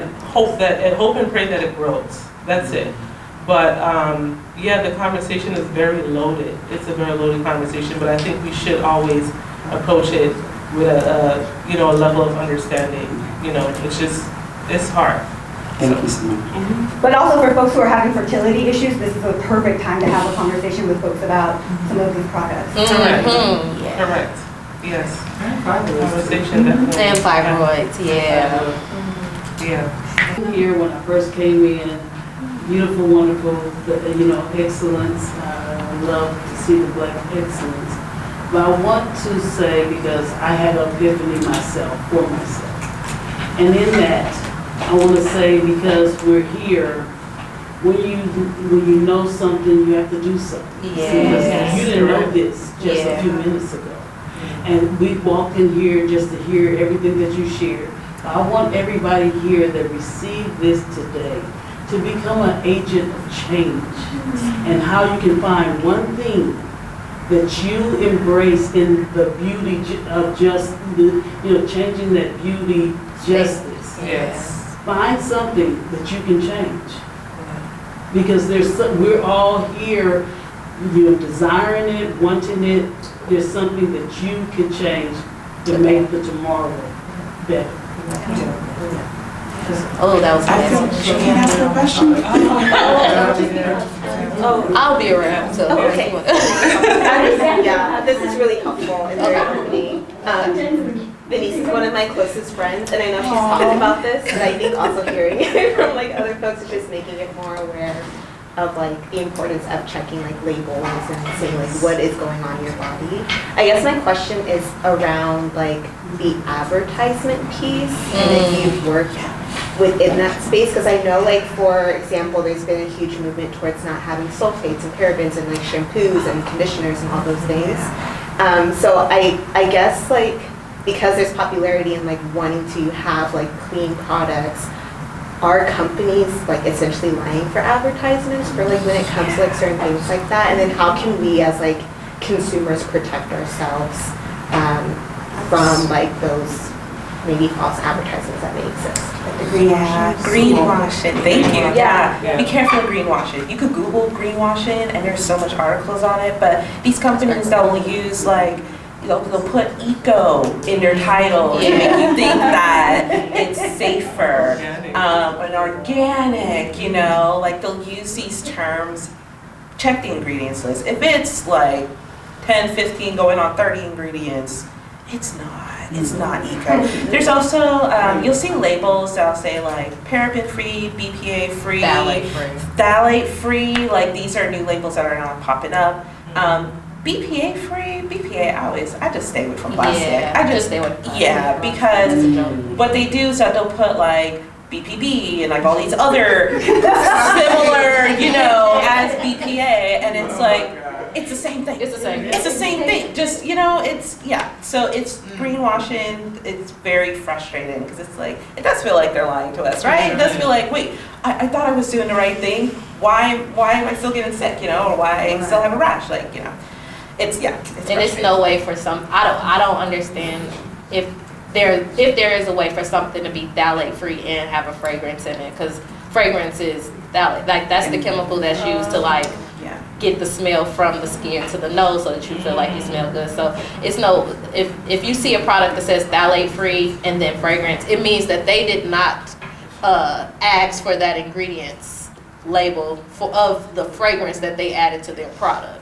and hope and pray that it grows. That's it. But yeah, the conversation is very loaded. It's a very loaded conversation, but I think we should always approach it with a level of understanding. It's hard. Thank you so much. But also for folks who are having fertility issues, this is a perfect time to have a conversation with folks about some of these products. Correct. Yeah. Correct. Yes. Conversation definitely. And fibroids, yeah. Yeah. Here when I first came in, beautiful, wonderful, excellence. I love to see the Black excellence. But I want to say, because I had an epiphany myself, for myself. And in that, I want to say, because we're here, when you know something, you have to do something. Yes. You didn't know this just a few minutes ago. And we walked in here just to hear everything that you shared. I want everybody here that received this today to become an agent of change, and how you can find one thing that you embrace in the beauty of just changing that beauty justice. Yes. Find something that you can change, because we're all here, desiring it, wanting it. There's something that you can change to make the tomorrow better. Oh, that was nice. She can't ask her question. I'll be around, so. Oh, okay. Yeah, this is really helpful and very opening. Denise is one of my closest friends, and I know she's talked about this, but I think also hearing it from other folks is just making it more aware of the importance of checking labels and saying what is going on in your body. I guess my question is around the advertisement piece, and if you've worked within that space, because I know for example, there's been a huge movement towards not having sulfates and parabens and shampoos and conditioners and all those things. So I guess because there's popularity in wanting to have clean products, are companies essentially lying for advertisements for when it comes to certain things like that? And then how can we as consumers protect ourselves from those maybe false advertisements that may exist? Greenwashing. Thank you. Yeah. Be careful of greenwashing. You could Google greenwashing, and there's so much articles on it. But these companies that will use they'll put eco in their title to make you think that it's safer, and organic. They'll use these terms. Check the ingredients list. If it's 10, 15, going on 30 ingredients, it's not. It's not eco. There's also, you'll see labels that'll say paraben-free, BPA-free, phthalate-free. These are new labels that are now popping up. BPA-free, I just stay away from plastic. Yeah, I just stay away from plastic. Yeah, because what they do is that they'll put BPB and all these other similar, as BPA, and it's the same thing. It's the same. It's the same thing. Just, So it's greenwashing. It's very frustrating because it does feel like they're lying to us, right? It does feel wait, I thought I was doing the right thing. Why am I still getting sick, or why I still have a rash? It's and it's no way for some. I don't understand if there is a way for something to be phthalate free and have a fragrance in it, because fragrance is phthalate. That's the chemical that's used to get the smell from the skin to the nose, so that you feel you smell good. So it's if you see a product that says phthalate free and then fragrance, it means that they did not ask for that ingredients label of the fragrance that they added to their product.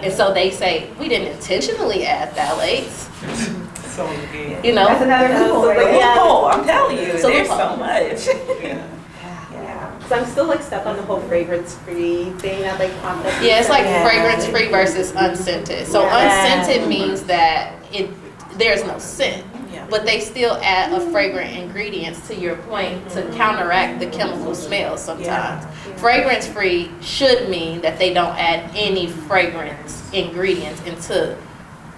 And so they say, we didn't intentionally add phthalates. So good. That's another loophole, right? I'm telling you, So there's so much. So I'm still stuck on the whole fragrance-free thing that popped up. Yeah, it's fragrance-free versus unscented. So unscented means that there's no scent, but they still add a fragrant ingredients, to your point, to counteract the chemical smell sometimes. Fragrance-free should mean that they don't add any fragrance ingredients into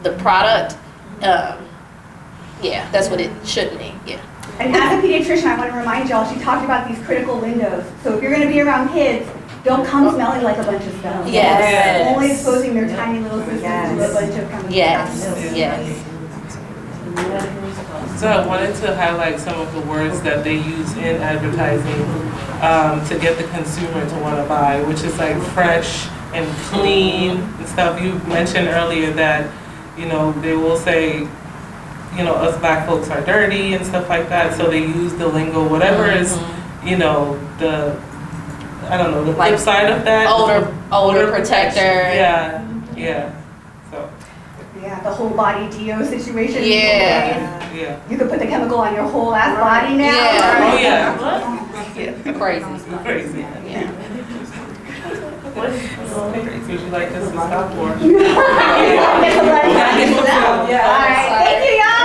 the product. That's what it should mean, And as a pediatrician, I want to remind y'all, she talked about these critical windows. So if you're going to be around kids, don't come smelling like a bunch of stuff. Yes. Only exposing their tiny little systems to a bunch of chemicals. Yes. So I wanted to highlight some of the words that they use in advertising to get the consumer to want to buy, which is like fresh and clean and stuff. You mentioned earlier that, you know, they will say, you know, us black folks are dirty and stuff like that. So they use the lingo, whatever is, you know, the, I don't know, the flip side of that. Odor protector. Yeah, yeah. So. Yeah, the whole body DO situation. Yeah. Yeah. You could put the chemical on your whole ass body now. Yeah. Oh yeah. Crazy. Crazy. Yeah. Would you like us to stop or? Yeah. All right, thank you, y'all.